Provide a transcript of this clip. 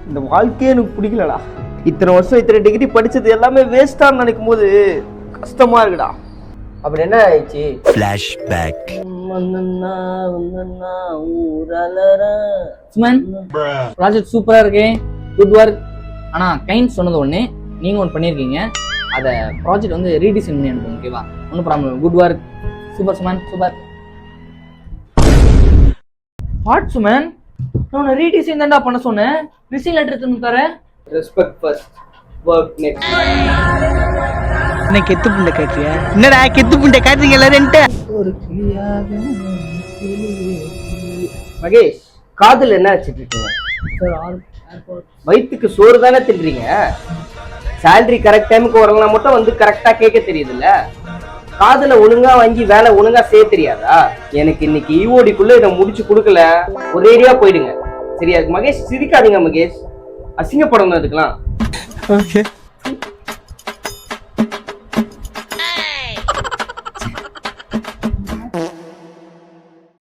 இந்த வாழ்க்கையே எனக்கு பிடிக்கலடா. இத்தனை வருஷம் இத்தனை டிகிரி படிச்சது எல்லாமே வேஸ்டான்னு நினைக்கும் போது கஷ்டமா இருக்குடா. அப்படி என்ன ஆயிடுச்சு? ஃபிளாஷ்பேக். சுமன், ப்ராஜெக்ட் சூப்பரா இருக்கு, குட் ஒர்க். ஆனா கைண்ட் சொன்னது ஒண்ணு, நீங்க ஒன்று பண்ணியிருக்கீங்க. அதை ப்ராஜெக்ட் வந்து ரீடிசைன் பண்ணி அனுப்புங்க, ஓகேவா? ஒன்றும் problem. Good work, super Suman, super. What Suman, நான் ரீடிசைன் தான்டா பண்ண சொன்னேன். ரிசைன் லெட்டர் எடுத்து தரேன். Respect first, work next. என்ன கெத்து புண்டை காட்டுறியா? என்னடா கெத்து புண்டை காட்டுறீங்க எல்லாரும்? ஒரு கிளியாக மகேஷ், காதுல என்ன வச்சுட்டு இருக்கீங்க? வயிற்றுக்கு சோறு தானே தின்றீங்க. சேலரி கரெக்ட் டைமுக்கு வரலனா மட்டும் வந்து கரெக்டா கேட்க தெரியுதுல்ல. காதுல ஒழுங்கா வாங்கி வேலை ஒழுங்கா செய்ய தெரியாதா? எனக்கு இன்னைக்கு ஈஓடிக்குள்ள இதை முடிச்சு கொடுக்கல, ஒரேடியா போயிடுங்க. சரியா? மகேஷ் சிரிக்காதீங்க மகேஷ், அசிங்கப்படணும் அதுக்கெல்லாம்.